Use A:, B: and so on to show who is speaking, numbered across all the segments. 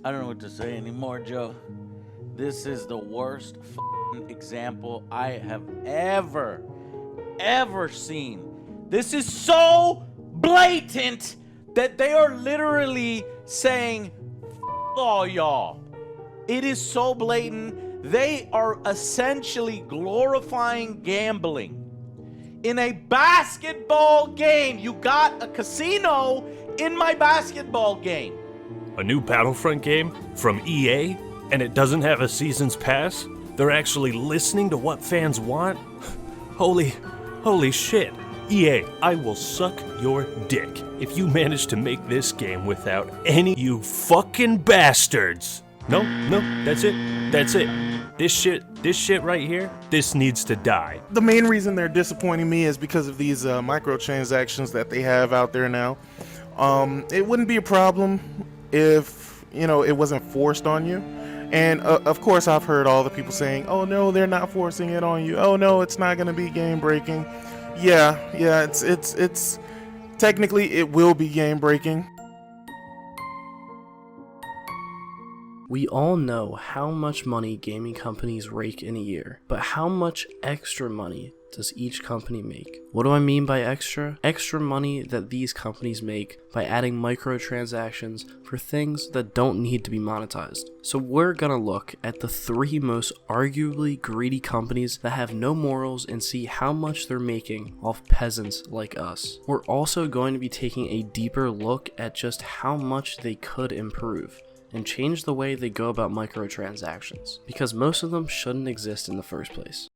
A: I don't know what to say anymore, Joe. This is the worst example I have ever seen. This is so blatant that they are literally saying, all y'all. It is so blatant. They are essentially glorifying gambling. In a basketball game, you got a casino in my basketball game.
B: A new Battlefront game from EA, and it doesn't have a season's pass? They're actually listening to what fans want? Holy shit. EA, I will suck your dick if you manage to make this game without any you fucking bastards. No, that's it. This shit right here, this needs to die.
C: The main reason they're disappointing me is because of these microtransactions that they have out there now. It wouldn't be a problem if, it wasn't forced on you. And of course, I've heard all the people saying, oh no, they're not forcing it on you. Oh no, it's not going to be game breaking. Yeah, it's technically it will be game breaking.
D: We all know how much money gaming companies rake in a year, but how much extra money does each company make? What do I mean by extra? Extra money that these companies make by adding microtransactions for things that don't need to be monetized. So we're gonna look at the 3 most arguably greedy companies that have no morals and see how much they're making off peasants like us. We're also going to be taking a deeper look at just how much they could improve and change the way they go about microtransactions, because most of them shouldn't exist in the first place.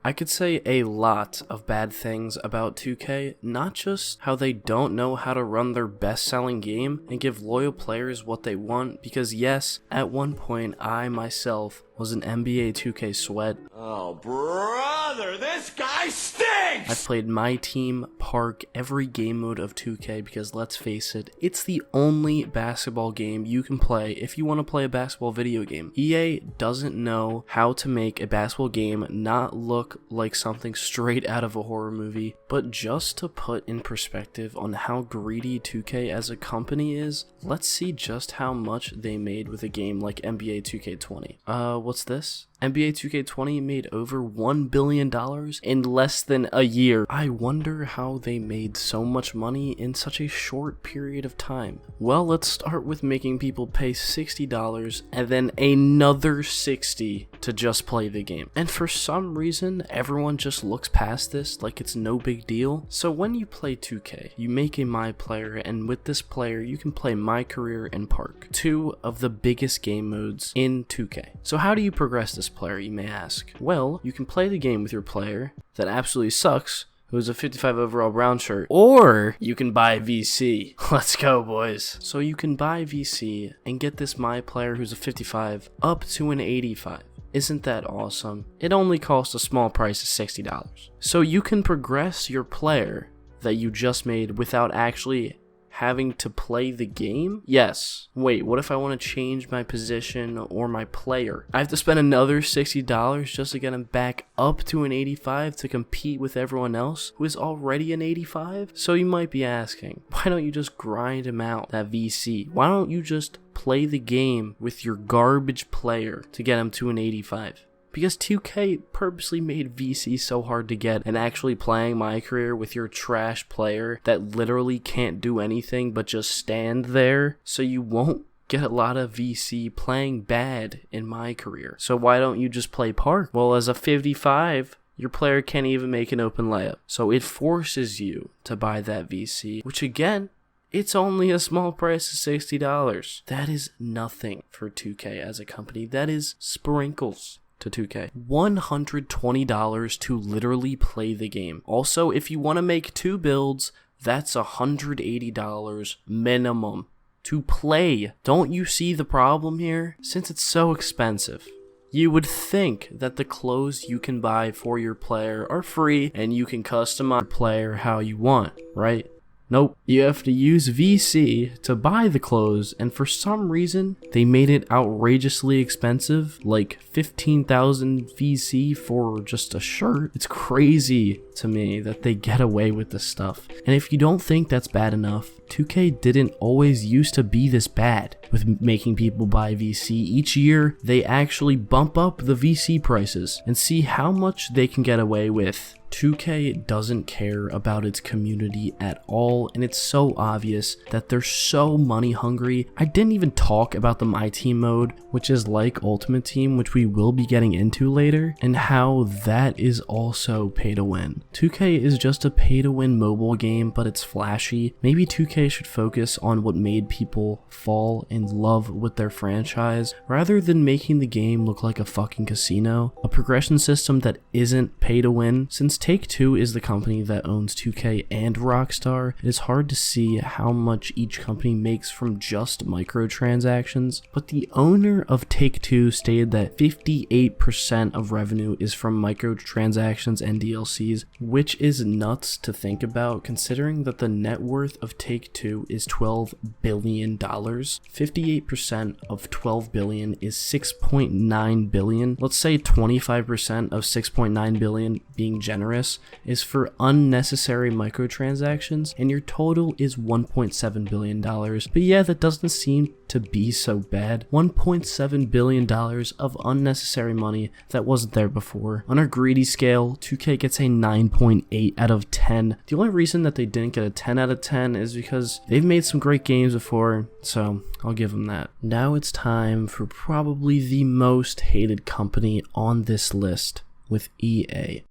D: I could say a lot of bad things about 2K, not just how they don't know how to run their best-selling game and give loyal players what they want, because yes, at one point I myself was an NBA 2K sweat.
A: Oh, brother, this guy stinks!
D: I've played my team, Park, every game mode of 2K because let's face it, it's the only basketball game you can play if you want to play a basketball video game. EA doesn't know how to make a basketball game not look like something straight out of a horror movie, but just to put in perspective on how greedy 2K as a company is, let's see just how much they made with a game like NBA 2K20. What's this? NBA 2K20 made over $1 billion in less than a year. I wonder how they made so much money in such a short period of time. Well, let's start with making people pay $60 and then another $60 to just play the game. And for some reason, everyone just looks past this like it's no big deal. So when you play 2K, you make a My Player, and with this player, you can play My Career and Park, 2 of the biggest game modes in 2K. So how do you progress this player, you may ask? Well, you can play the game with your player that absolutely sucks, who's a 55 overall brown shirt, or you can buy VC. Let's go, boys. So you can buy VC and get this My Player who's a 55 up to an 85. Isn't that awesome? It only costs a small price of $60. So you can progress your player that you just made without actually having to play the game? Yes. Wait, what if I want to change my position or my player? I have to spend another $60 just to get him back up to an 85 to compete with everyone else who is already an 85? So you might be asking, why don't you just grind him out, that VC? Why don't you just play the game with your garbage player to get him to an 85? Because 2K purposely made VC so hard to get, and actually playing My Career with your trash player that literally can't do anything but just stand there, so you won't get a lot of VC playing bad in My Career. So why don't you just play Park? Well, as a 55, your player can't even make an open layup. So it forces you to buy that VC, which again, it's only a small price of $60. That is nothing for 2K as a company. That is sprinkles to 2K. $120 to literally play the game. Also, if you want to make 2 builds, that's $180 minimum to play. Don't you see the problem here? Since it's so expensive, you would think that the clothes you can buy for your player are free and you can customize your player how you want, right? Nope, you have to use VC to buy the clothes, and for some reason, they made it outrageously expensive, like 15,000 VC for just a shirt. It's crazy to me that they get away with this stuff. And if you don't think that's bad enough, 2K didn't always used to be this bad with making people buy VC. Each year, they actually bump up the VC prices and see how much they can get away with. 2K doesn't care about its community at all, and it's so obvious that they're so money hungry. I didn't even talk about the My Team mode, which is like Ultimate Team, which we will be getting into later, and how that is also pay to win. 2K is just a pay to win mobile game, but it's flashy. Maybe 2K should focus on what made people fall in love with their franchise, rather than making the game look like a fucking casino. A progression system that isn't pay to win. Since Take-Two is the company that owns 2K and Rockstar, it is hard to see how much each company makes from just microtransactions, but the owner of Take-Two stated that 58% of revenue is from microtransactions and DLCs, which is nuts to think about considering that the net worth of Take-Two is $12 billion. 58% of $12 billion is $6.9 billion. Let's say 25% of $6.9 billion, being generous, is for unnecessary microtransactions, and your total is $1.7 billion. But yeah, that doesn't seem to be so bad. $1.7 billion of unnecessary money that wasn't there before. On our greedy scale, 2K gets a 9.8 out of 10. The only reason that they didn't get a 10 out of 10 is because they've made some great games before, so I'll give them that. Now it's time for probably the most hated company on this list, with EA.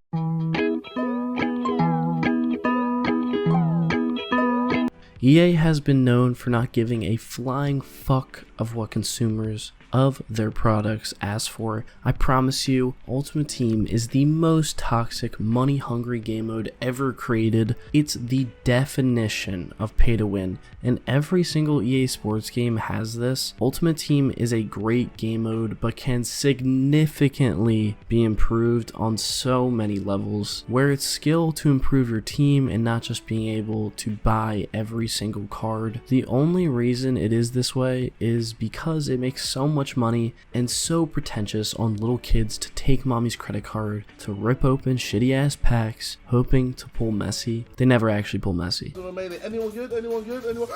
D: EA has been known for not giving a flying fuck of what consumers of their products ask for. I promise you, Ultimate Team is the most toxic, money-hungry game mode ever created. It's the definition of pay to win, and every single EA Sports game has this. Ultimate Team is a great game mode, but can significantly be improved on so many levels, where it's skill to improve your team and not just being able to buy every single card. The only reason it is this way is because it makes so much money and so pretentious on little kids to take mommy's credit card to rip open shitty ass packs hoping to pull Messi. They never actually pull Messi.
E: Anyone good? Anyone good? Anyone?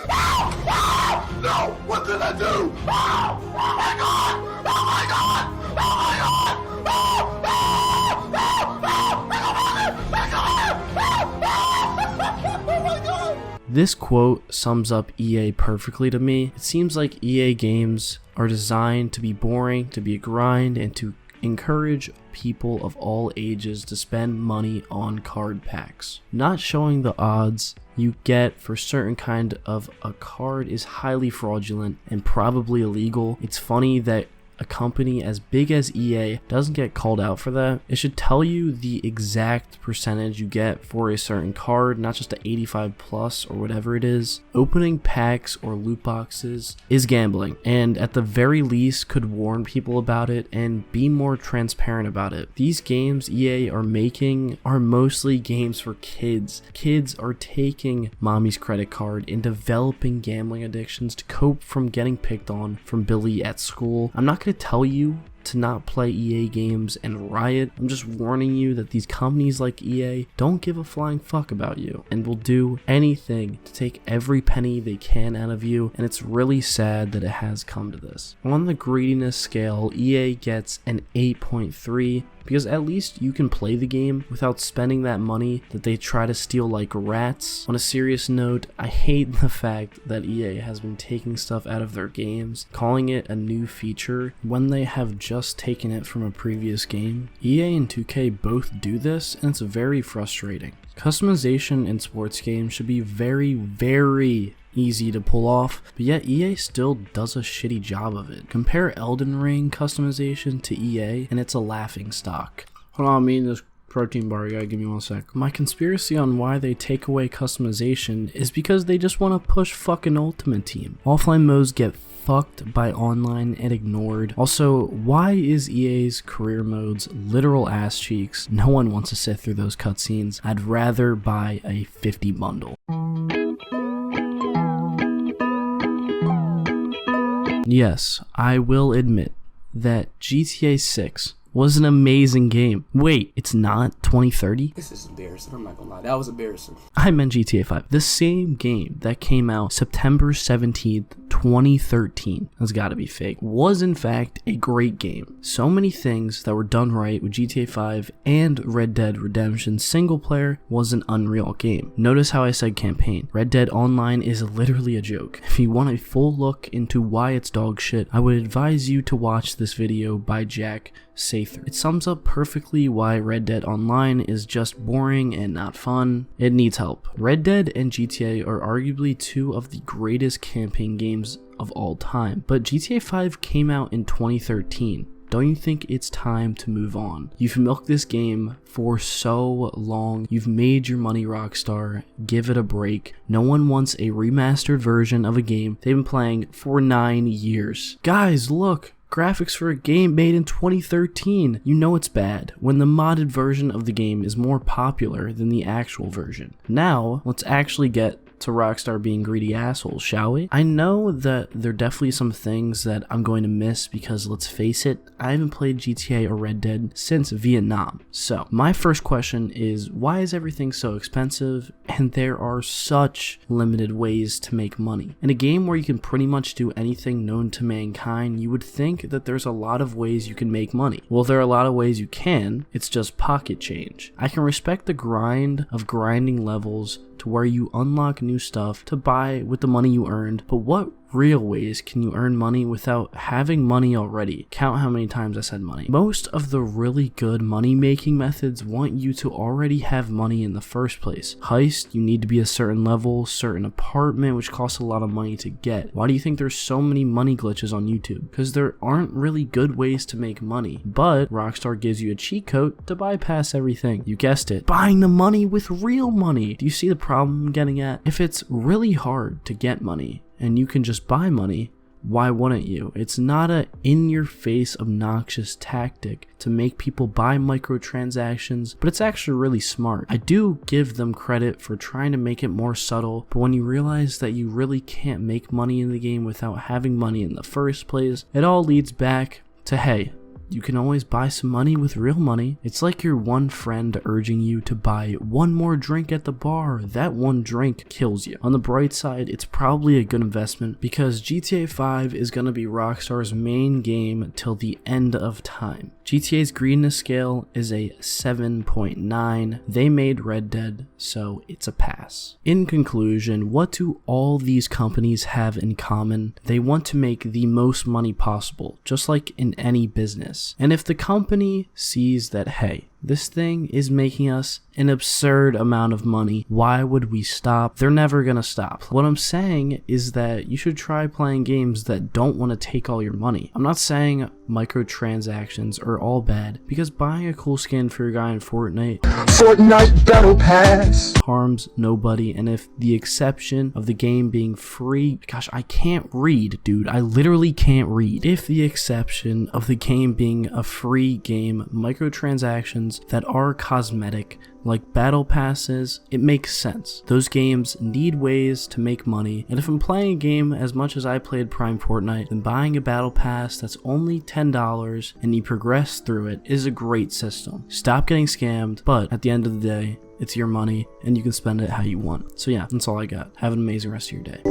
E: No! What did I do? Oh my god! Oh my god! Oh my god!
D: This quote sums up EA perfectly to me. It seems like EA games are designed to be boring, to be a grind, and to encourage people of all ages to spend money on card packs. Not showing the odds you get for certain kind of a card is highly fraudulent and probably illegal. It's funny that a company as big as EA doesn't get called out for that. It should tell you the exact percentage you get for a certain card, not just the 85 plus or whatever it is. Opening packs or loot boxes is gambling, and at the very least could warn people about it and be more transparent about it. These games EA are making are mostly games for kids. Kids are taking mommy's credit card and developing gambling addictions to cope from getting picked on from Billy at school. I'm not going to tell you to not play EA games and riot. I'm just warning you that these companies like EA don't give a flying fuck about you and will do anything to take every penny they can out of you, and it's really sad that it has come to this. On the greediness scale, EA gets an 8.3 because at least you can play the game without spending that money that they try to steal like rats. On a serious note, I hate the fact that EA has been taking stuff out of their games, calling it a new feature when they have just taken it from a previous game. EA and 2K both do this, and it's very frustrating. Customization in sports games should be very easy to pull off, but yet EA still does a shitty job of it. Compare Elden Ring customization to EA and it's a laughing stock. Hold on, I mean this Protein bar, you gotta give me 1 sec. My conspiracy on why they take away customization is because they just want to push fucking Ultimate Team. Offline modes get fucked by online and ignored. Also, why is EA's career modes literal ass cheeks? No one wants to sit through those cutscenes. I'd rather buy a 50 bundle. Yes, I will admit that GTA 6 was an amazing game. Wait, it's not 2030?
F: This is embarrassing. I'm not gonna lie. That was embarrassing.
D: I meant GTA 5. The same game that came out September 17th, 2013, that's gotta be fake, was in fact a great game. So many things that were done right with GTA 5 and Red Dead Redemption single player was an unreal game. Notice how I said campaign. Red Dead Online is literally a joke. If you want a full look into why it's dog shit, I would advise you to watch this video by Jack Sather. It sums up perfectly why Red Dead Online is just boring and not fun. It needs help. Red Dead and GTA are arguably two of the greatest campaign games of all time, but GTA 5 came out in 2013. Don't you think it's time to move on? You've milked this game for so long. You've made your money, Rockstar. Give it a break. No one wants a remastered version of a game they've been playing for 9 years. Guys, look. Graphics for a game made in 2013. You know it's bad when the modded version of the game is more popular than the actual version. Now, let's actually get to Rockstar being greedy assholes, shall we? I know that there are definitely some things that I'm going to miss because, let's face it, I haven't played GTA or Red Dead since Vietnam. So, my first question is, why is everything so expensive and there are such limited ways to make money? In a game where you can pretty much do anything known to mankind, you would think that there's a lot of ways you can make money. Well, there are a lot of ways you can, it's just pocket change. I can respect the grind of grinding levels to where you unlock new stuff to buy with the money you earned, but what real ways can you earn money without having money already? Count how many times I said money. Most of the really good money making methods want you to already have money in the first place. Heist, you need to be a certain level, certain apartment, which costs a lot of money to get. Why do you think there's so many money glitches on YouTube? Because there aren't really good ways to make money, but Rockstar gives you a cheat code to bypass everything. You guessed it, buying the money with real money. Do you see the problem I'm getting at? If it's really hard to get money and you can just buy money, why wouldn't you? It's not a in-your-face obnoxious tactic to make people buy microtransactions, but it's actually really smart. I do give them credit for trying to make it more subtle, but when you realize that you really can't make money in the game without having money in the first place, it all leads back to, hey, you can always buy some money with real money. It's like your one friend urging you to buy one more drink at the bar. That one drink kills you. On the bright side, it's probably a good investment because GTA 5 is going to be Rockstar's main game till the end of time. GTA's greediness scale is a 7.9. They made Red Dead, so it's a pass. In conclusion, what do all these companies have in common? They want to make the most money possible, just like in any business. And if the company sees that, hey, this thing is making us an absurd amount of money, why would we stop? They're never gonna stop. What I'm saying is that you should try playing games that don't want to take all your money. I'm not saying microtransactions are all bad, because buying a cool skin for your guy in Fortnite Battle Pass harms nobody, and if the exception of the game being free, gosh, I can't read, dude, I literally can't read. If the exception of the game being a free game, microtransactions that are cosmetic, like battle passes, it makes sense. Those games need ways to make money, and if I'm playing a game as much as I played Prime Fortnite, then buying a battle pass that's only $10 and you progress through it is a great system. Stop getting scammed, but at the end of the day, it's your money and you can spend it how you want. So yeah, that's all I got. Have an amazing rest of your day.